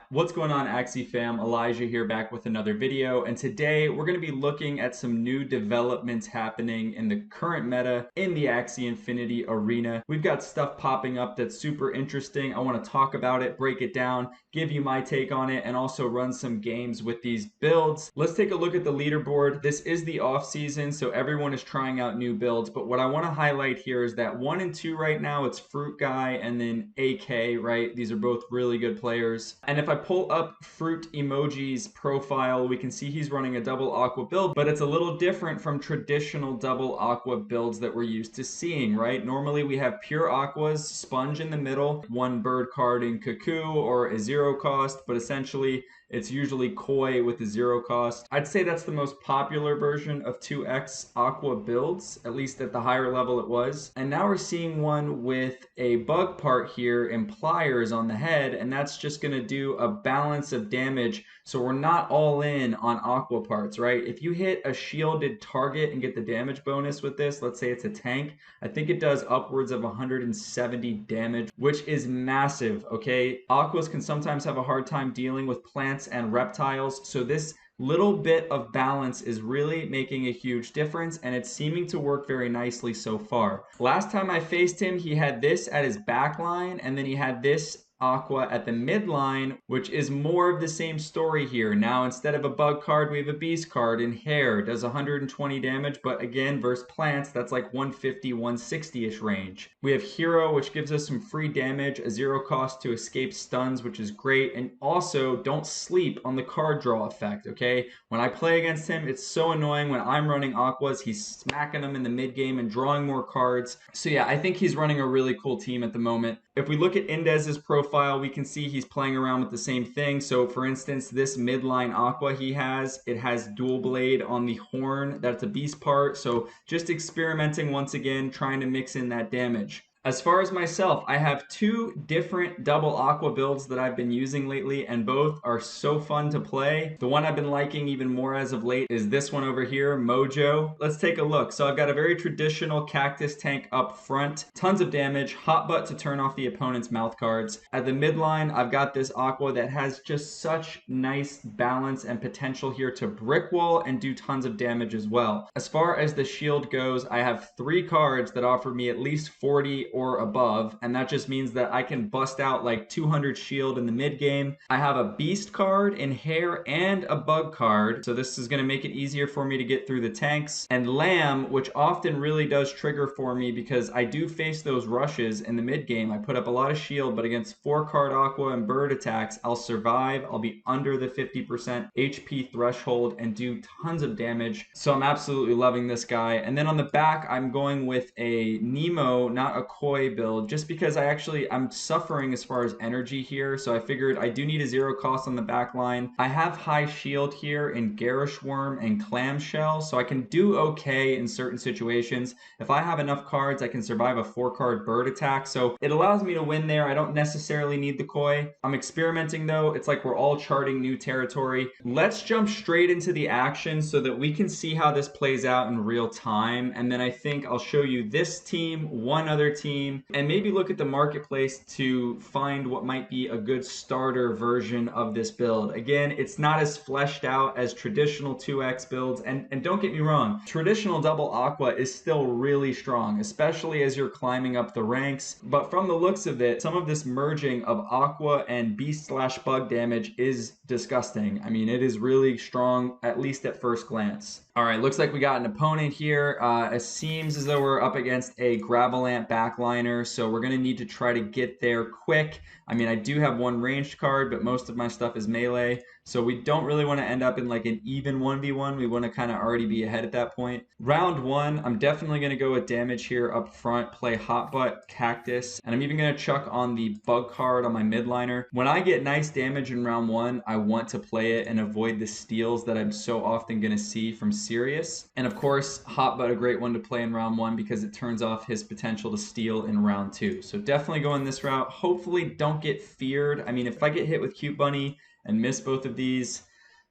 What's going on, Axie fam? Elijah here, back with another video, and today we're going to be looking at some new developments happening in the current meta in the Axie Infinity arena. We've got stuff popping up that's super interesting. I want to talk about it, break it down, give you my take on it, and also run some games with these builds. Let's take a look at the leaderboard. This is the off season, so everyone is trying out new builds, but what I want to highlight here is that 1 and 2 right now, it's Fruit Guy and then AK, right? These are both really good players. And if I pull up Fruit Emoji's profile, we can see he's running a double Aqua build, but it's a little different from traditional double Aqua builds that we're used to seeing, right? Normally we have pure Aquas, Sponge in the middle, one bird card in Cuckoo or a zero cost, but essentially it's usually Koi with a zero cost. I'd say that's the most popular version of 2x Aqua builds, at least at the higher level it was. And now we're seeing one with a bug part here and pliers on the head, and that's just gonna do a balance of damage. So we're not all in on Aqua parts, right? If you hit a shielded target and get the damage bonus with this, let's say it's a tank, I think it does upwards of 170 damage, which is massive, okay? Aquas can sometimes have a hard time dealing with plants and reptiles, so this little bit of balance is really making a huge difference, and it's seeming to work very nicely so far. Last time I faced him, he had this at his back line, and then he had this Aqua at the midline, which is more of the same story here. Now, instead of a bug card, we have a beast card, and hair does 120 damage, but again, versus plants, that's like 150, 160-ish range. We have hero, which gives us some free damage, a zero cost to escape stuns, which is great, and also don't sleep on the card draw effect, okay? When I play against him, it's so annoying when I'm running Aquas, he's smacking them in the mid game and drawing more cards. So yeah, I think he's running a really cool team at the moment. If we look at Indez's profile, we can see he's playing around with the same thing. So for instance, this midline Aqua he has, it has dual blade on the horn. That's a beast part. So just experimenting once again, trying to mix in that damage. As far as myself, I have two different double Aqua builds that I've been using lately, and both are so fun to play. The one I've been liking even more as of late is this one over here, Mojo. Let's take a look. So I've got a very traditional cactus tank up front, tons of damage, hot butt to turn off the opponent's mouth cards. At the midline, I've got this Aqua that has just such nice balance and potential here to brick wall and do tons of damage as well. As far as the shield goes, I have 3 cards that offer me at least 40 or above, and that just means that I can bust out like 200 shield in the mid game. I have a beast card in hair and a bug card, so this is going to make it easier for me to get through the tanks. And lamb, which often really does trigger for me because I do face those rushes in the mid game. I put up a lot of shield, but against 4 card Aqua and bird attacks, I'll survive. I'll be under the 50% HP threshold and do tons of damage. So I'm absolutely loving this guy. And then on the back, I'm going with a Nemo, not a Koi build, just because I'm suffering as far as energy here, so I figured I do need a zero cost on the back line. I have high shield here in Garish Worm and Clamshell, so I can do okay in certain situations. If I have enough cards, I can survive a 4-card bird attack, so it allows me to win there. I don't necessarily need the Koi. I'm experimenting though. It's like we're all charting new territory. Let's jump straight into the action so that we can see how this plays out in real time, and then I think I'll show you this team, one other team, and maybe look at the marketplace to find what might be a good starter version of this build. Again, it's not as fleshed out as traditional 2x builds, and don't get me wrong, traditional double Aqua is still really strong, especially as you're climbing up the ranks, but from the looks of it, some of this merging of Aqua and beast slash bug damage is disgusting. I mean, it is really strong, at least at first glance. All right, looks like we got an opponent here. It seems as though we're up against a Gravelant backliner, so we're going to need to try to get there quick. I mean, I do have one ranged card, but most of my stuff is melee, so we don't really want to end up in like an even 1v1. We want to kind of already be ahead at that point. Round 1, I'm definitely going to go with damage here up front, play Hot Butt Cactus, and I'm even going to chuck on the bug card on my midliner. When I get nice damage in round 1, I want to play it and avoid the steals that I'm so often going to see from Sirius. And of course, Hot Butt, a great one to play in round 1 because it turns off his potential to steal in round 2. So definitely going this route. Hopefully don't get feared. I mean, if I get hit with Cute Bunny and miss both of these,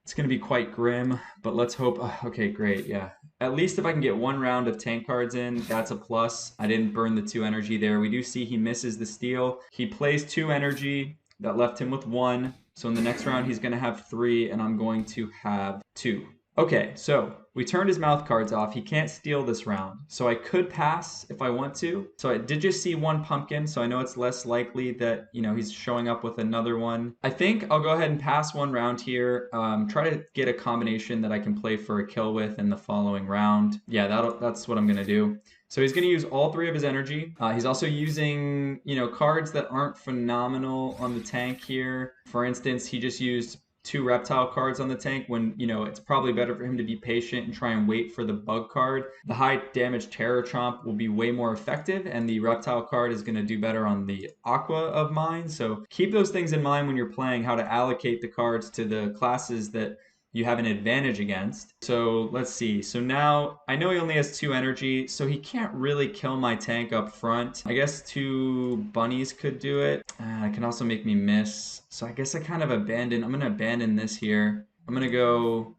it's going to be quite grim, but let's hope. Okay, great, yeah. At least if I can get 1 round of tank cards in, that's a plus. I didn't burn the 2 energy there. We do see he misses the steal. He plays 2 energy. That left him with 1. So in the next round, he's going to have 3, and I'm going to have 2. Okay, so we turned his mouth cards off. He can't steal this round. So I could pass if I want to. So I did just see 1 pumpkin, so I know it's less likely that, he's showing up with another one. I think I'll go ahead and pass 1 round here. Try to get a combination that I can play for a kill with in the following round. Yeah, that's what I'm going to do. So he's going to use all 3 of his energy. He's also using, cards that aren't phenomenal on the tank here. For instance, he just used 2 reptile cards on the tank when, it's probably better for him to be patient and try and wait for the bug card. The high damage Terror Chomp will be way more effective, and the reptile card is going to do better on the Aqua of mine. So keep those things in mind when you're playing, how to allocate the cards to the classes that you have an advantage against. So let's see. So now I know he only has 2 energy, so he can't really kill my tank up front. I guess 2 bunnies could do it. It can also make me miss. So I guess I kind of I'm going to abandon this here. I'm going to go,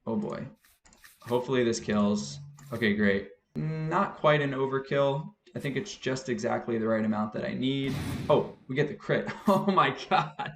oh boy. Hopefully this kills. Okay, great. Not quite an overkill. I think it's just exactly the right amount that I need. Oh, we get the crit. Oh my god.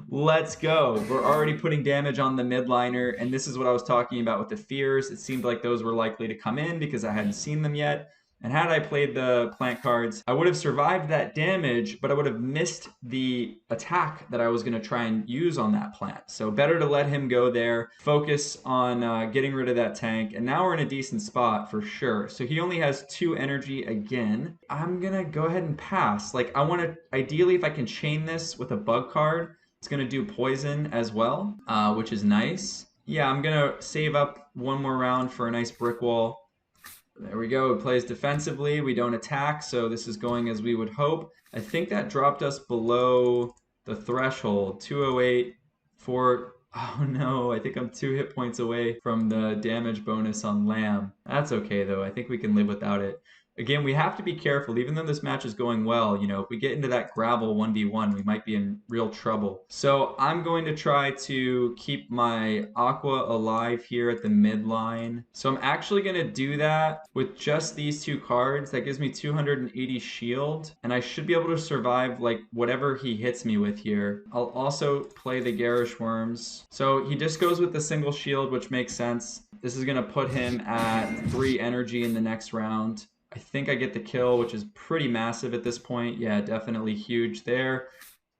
Let's go. We're already putting damage on the midliner, and this is what I was talking about with the fears. It seemed like those were likely to come in because I hadn't seen them yet. And had I played the plant cards, I would have survived that damage, but I would have missed the attack that I was going to try and use on that plant. So better to let him go there, focus on getting rid of that tank. And now we're in a decent spot for sure. So he only has 2 energy again. I'm going to go ahead and pass. Like, I want to, ideally, if I can chain this with a bug card, it's going to do poison as well, which is nice. Yeah, I'm going to save up 1 more round for a nice brick wall. There we go. It plays defensively. We don't attack, so this is going as we would hope. I think that dropped us below the threshold. 208 for... Oh no, I think I'm 2 hit points away from the damage bonus on Lamb. That's okay though. I think we can live without it. Again, we have to be careful. Even though this match is going well, if we get into that gravel 1v1, we might be in real trouble. So I'm going to try to keep my Aqua alive here at the midline. So I'm actually going to do that with just these 2 cards. That gives me 280 shield, and I should be able to survive like whatever he hits me with here. I'll also play the Garish Worms. So he just goes with the single shield, which makes sense. This is going to put him at 3 energy in the next round. I think I get the kill, which is pretty massive at this point. Yeah, definitely huge there.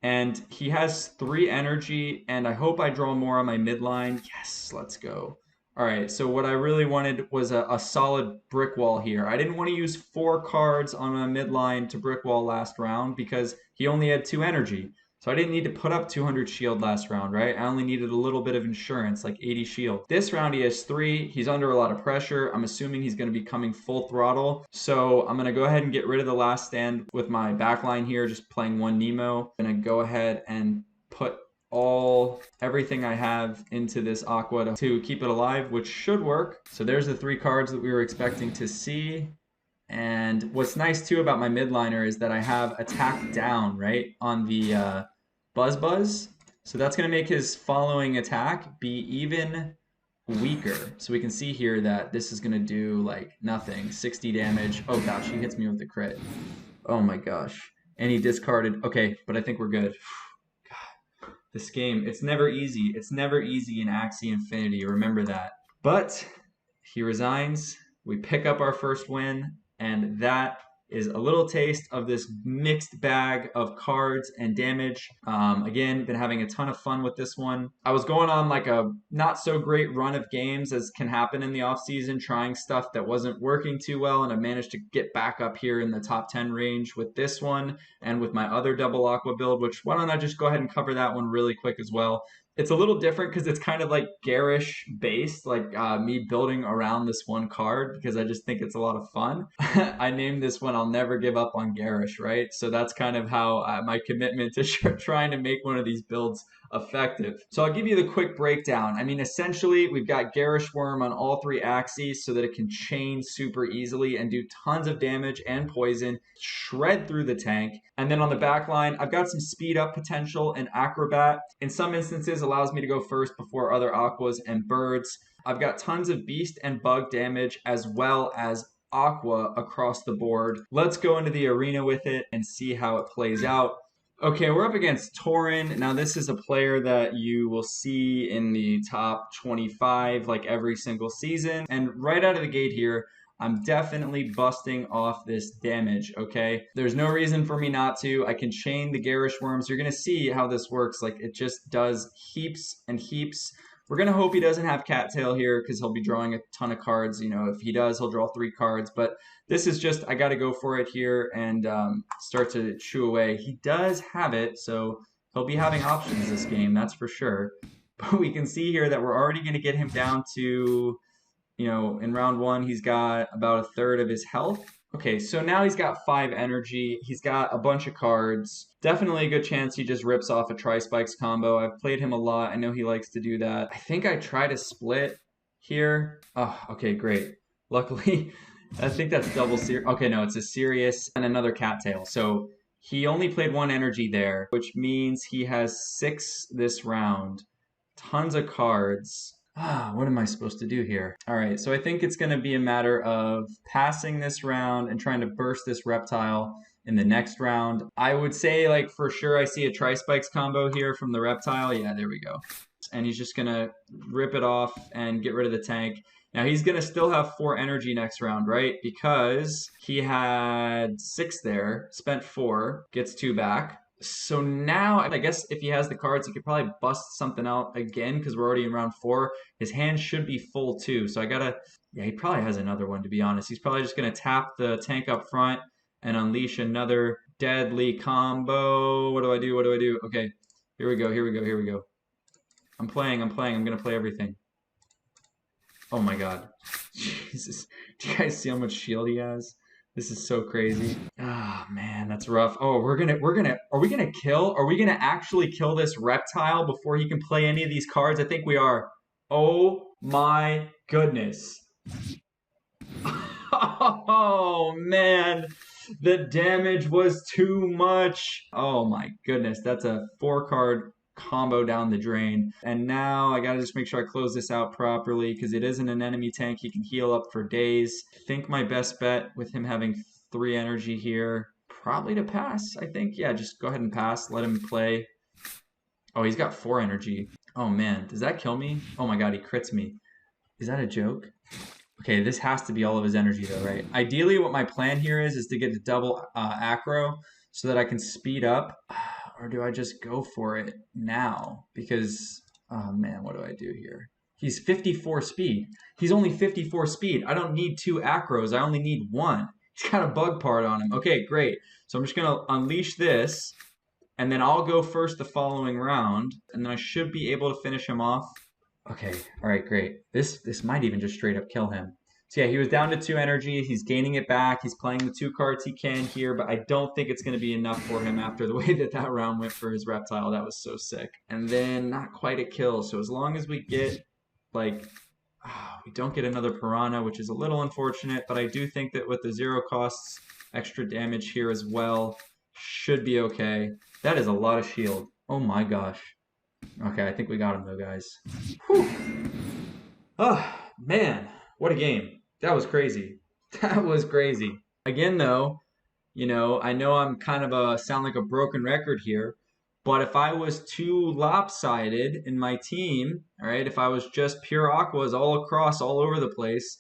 And he has 3 energy, and I hope I draw more on my midline. Yes, let's go. All right, so what I really wanted was a solid brick wall here. I didn't want to use 4 cards on my midline to brick wall last round because he only had 2 energy. So I didn't need to put up 200 shield last round, right? I only needed a little bit of insurance, like 80 shield. This round he has 3. He's under a lot of pressure. I'm assuming he's going to be coming full throttle. So I'm going to go ahead and get rid of the last stand with my backline here, just playing 1 Nemo. I'm going to go ahead and put everything I have into this Aqua to keep it alive, which should work. So there's the 3 cards that we were expecting to see. And what's nice too about my midliner is that I have attack down, right, on the Buzz. So that's going to make his following attack be even weaker. So we can see here that this is going to do like nothing. 60 damage. Oh gosh, he hits me with the crit. Oh my gosh. And he discarded. Okay, but I think we're good. God, this game, it's never easy. It's never easy in Axie Infinity. Remember that. But he resigns. We pick up our first win. And that is a little taste of this mixed bag of cards and damage. Again, been having a ton of fun with this one. I was going on like a not so great run of games as can happen in the off season, trying stuff that wasn't working too well, and I managed to get back up here in the top 10 range with this one and with my other double Aqua build, which why don't I just go ahead and cover that one really quick as well. It's a little different because it's kind of like garish based, like me building around this one card because I just think it's a lot of fun. I named this one I'll Never Give Up on Garish, right? So that's kind of how my commitment to trying to make one of these builds effective. So I'll give you the quick breakdown. I mean, essentially, we've got Garish Worm on all 3 axes so that it can chain super easily and do tons of damage and poison, shred through the tank. And then on the back line, I've got some speed up potential and Acrobat. In some instances, allows me to go first before other Aquas and birds. I've got tons of beast and bug damage as well as Aqua across the board. Let's go into the arena with it and see how it plays out. Okay, we're up against Torin. Now, this is a player that you will see in the top 25 like every single season. And right out of the gate here, I'm definitely busting off this damage, okay? There's no reason for me not to. I can chain the Garish Worms. You're going to see how this works. Like, it just does heaps and heaps. We're going to hope he doesn't have Cattail here because he'll be drawing a ton of cards. You know, if he does, he'll draw 3 cards. But this is just, I got to go for it here and start to chew away. He does have it, so he'll be having options this game, that's for sure. But we can see here that we're already going to get him down to, you know, in round 1, he's got about a third of his health. Okay, so now he's got 5 energy. He's got a bunch of cards. Definitely a good chance he just rips off a Tri-Spikes combo. I've played him a lot. I know he likes to do that. I think I try to split here. Oh, okay, great. Luckily, I think that's double serious. Okay, no, it's a serious and another cattail. So he only played 1 energy there, which means he has 6 this round. Tons of cards. What am I supposed to do here? All right, so I think it's going to be a matter of passing this round and trying to burst this reptile in the next round. I would say, like, for sure I see a Tri-Spikes combo here from the reptile. Yeah, there we go. And he's just going to rip it off and get rid of the tank. Now, he's going to still have 4 energy next round, right? Because he had 6 there, spent 4, gets 2 back. So now, I guess if he has the cards, he could probably bust something out again because we're already in round 4. His hand should be full too. So I gotta, yeah, he probably has another one to be honest. He's probably just gonna tap the tank up front and unleash another deadly combo. What do I do? What do I do? Okay, here we go, here we go, here we go. I'm playing, I'm gonna play everything. Oh my god. Jesus. Do you guys see how much shield he has? This is so crazy. Ah, man, that's rough. Oh, are we gonna actually kill this reptile before he can play any of these cards? I think we are. Oh my goodness. Oh man, the damage was too much. Oh my goodness, that's a 4-card combo down the drain. And now I gotta just make sure I close this out properly because it isn't an enemy tank. He can heal up for days. I think my best bet with him having 3 energy here, probably to pass, I think. Yeah, just go ahead and pass. Let him play. Oh, he's got 4 energy. Oh man, does that kill me? Oh my god, he crits me. Is that a joke? Okay, this has to be all of his energy though, right? Ideally, what my plan here is to get a double acro so that I can speed up. Or do I just go for it now? Because, oh man, what do I do here? He's 54 speed. He's only 54 speed. I don't need 2 acros. I only need 1. He's got a bug part on him. Okay, great. So I'm just going to unleash this, and then I'll go first the following round, and then I should be able to finish him off. Okay, all right, great. This might even just straight up kill him. So yeah, he was down to 2 energy. He's gaining it back. He's playing the 2 cards he can here, but I don't think it's going to be enough for him after the way that round went for his reptile. That was so sick. And then not quite a kill. So as long as we get, like, we don't get another piranha, which is a little unfortunate, but I do think that with the 0 costs, extra damage here as well, should be okay. That is a lot of shield. Oh my gosh. Okay, I think we got him though, guys. Whew. Oh, man, what a game. That was crazy. That was crazy. Again, though, you know I'm kind of sound like a broken record here, but if I was too lopsided in my team, all right, if I was just pure aquas all across, all over the place,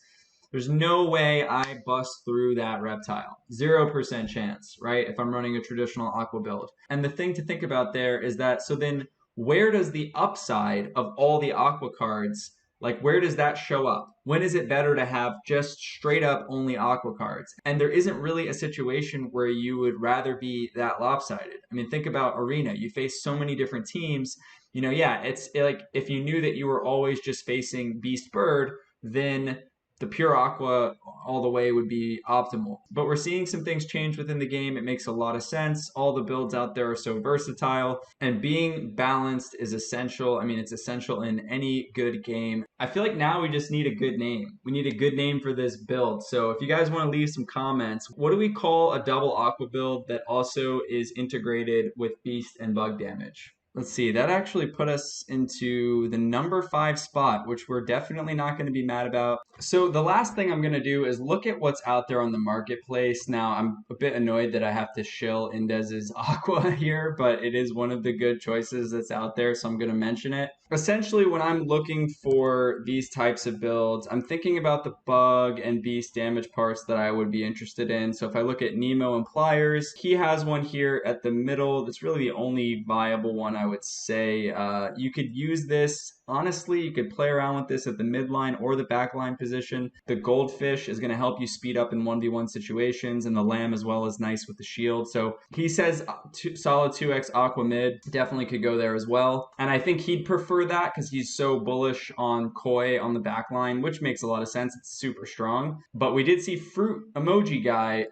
there's no way I bust through that reptile. 0% chance, right? If I'm running a traditional aqua build. And the thing to think about there is that, so then where does the upside of all the aqua cards, like, where does that show up? When is it better to have just straight up only aqua cards? And there isn't really a situation where you would rather be that lopsided. I mean, think about Arena. You face so many different teams. You know, yeah, it's like if you knew that you were always just facing Beast Bird, then the pure aqua all the way would be optimal. But we're seeing some things change within the game. It makes a lot of sense. All the builds out there are so versatile, and being balanced is essential. I mean, it's essential in any good game. I feel like now we just need a good name. We need a good name for this build. So if you guys want to leave some comments, what do we call a double aqua build that also is integrated with beast and bug damage? Let's see, that actually put us into the number 5 spot, which we're definitely not going to be mad about. So the last thing I'm going to do is look at what's out there on the marketplace. Now, I'm a bit annoyed that I have to shill Indez's Aqua here, but it is one of the good choices that's out there, so I'm going to mention it. Essentially, when I'm looking for these types of builds, I'm thinking about the bug and beast damage parts that I would be interested in. So if I look at Nemo and Pliers, he has one here at the middle. That's really the only viable one, I would say. You could use this. Honestly, you could play around with this at the midline or the backline position. The goldfish is going to help you speed up in 1v1 situations, and the lamb as well is nice with the shield. So he says solid 2x Aqua mid. Definitely could go there as well. And I think he'd prefer that because he's so bullish on Koi on the backline, which makes a lot of sense. It's super strong. But we did see Fruit Emoji Guy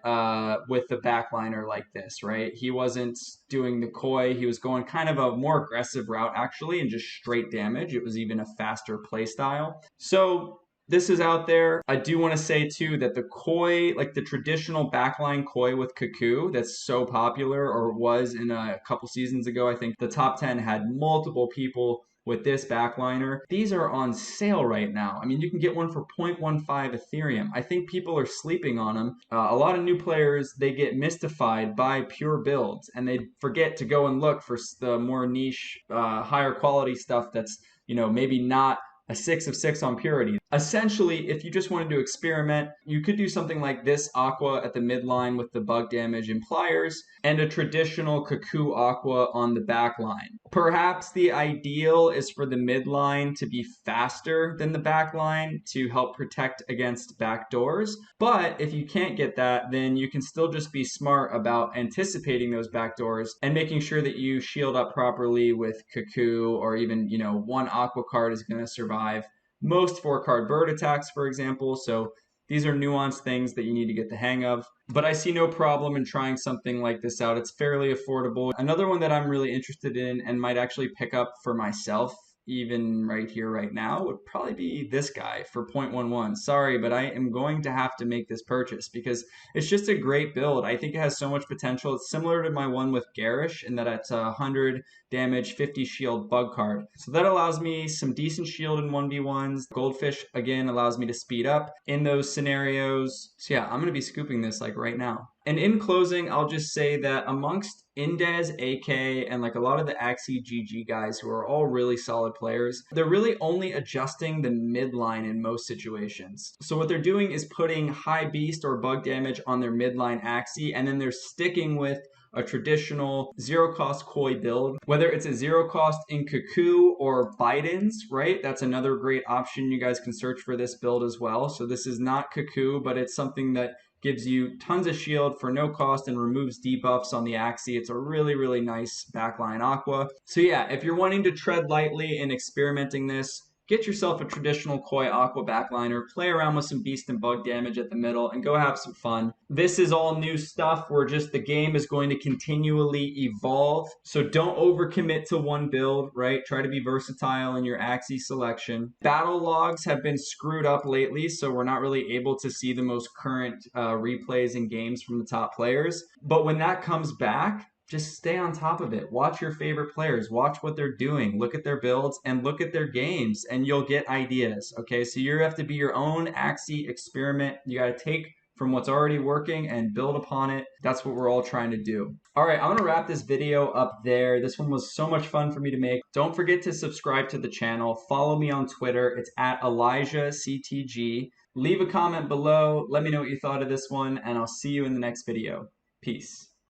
with the backliner like this, right? He wasn't doing the Koi. He was going kind of a more aggressive route, actually, and just straight damage. It was even a faster play style. So this is out there. I do want to say too that the Koi, like the traditional backline Koi with Cuckoo, that's so popular, or was in a couple seasons ago. I think the top 10 had multiple people with this backliner. These are on sale right now. I mean, you can get one for 0.15 Ethereum. I think people are sleeping on them. A lot of new players, they get mystified by pure builds and they forget to go and look for the more niche, higher quality stuff that's, maybe not a 6 of 6 on purity. Essentially, if you just wanted to experiment, you could do something like this Aqua at the midline with the bug damage and pliers, and a traditional Cuckoo Aqua on the back line. Perhaps the ideal is for the midline to be faster than the back line to help protect against backdoors. But if you can't get that, then you can still just be smart about anticipating those backdoors and making sure that you shield up properly with Cuckoo, or even, one Aqua card is going to survive most 4-card bird attacks, for example. So these are nuanced things that you need to get the hang of. But I see no problem in trying something like this out. It's fairly affordable. Another one that I'm really interested in and might actually pick up for myself, even right here, right now, would probably be this guy for 0.11. Sorry, but I am going to have to make this purchase because it's just a great build. I think it has so much potential. It's similar to my one with Garish in that it's a 100 damage, 50 shield bug card. So that allows me some decent shield in 1v1s. Goldfish, again, allows me to speed up in those scenarios. So yeah, I'm going to be scooping this like right now. And in closing, I'll just say that amongst Indez, AK, and like a lot of the Axie GG guys who are all really solid players, they're really only adjusting the midline in most situations. So what they're doing is putting high beast or bug damage on their midline Axie, and then they're sticking with a traditional zero-cost Koi build, whether it's a zero-cost in Cuckoo or Biden's, right? That's another great option. You guys can search for this build as well. So this is not Cuckoo, but it's something that gives you tons of shield for no cost and removes debuffs on the Axie. It's a really, really nice backline Aqua. So yeah, if you're wanting to tread lightly in experimenting this, get yourself a traditional Koi Aqua backliner, play around with some beast and bug damage at the middle, and go have some fun. This is all new stuff where just the game is going to continually evolve. So don't overcommit to one build, right? Try to be versatile in your Axie selection. Battle logs have been screwed up lately, so we're not really able to see the most current replays and games from the top players. But when that comes back, just stay on top of it. Watch your favorite players. Watch what they're doing. Look at their builds and look at their games, and you'll get ideas. Okay, so you have to be your own Axie experiment. You got to take from what's already working and build upon it. That's what we're all trying to do. All right, I'm going to wrap this video up there. This one was so much fun for me to make. Don't forget to subscribe to the channel. Follow me on Twitter. It's at ElijahCTG. Leave a comment below. Let me know what you thought of this one, and I'll see you in the next video. Peace.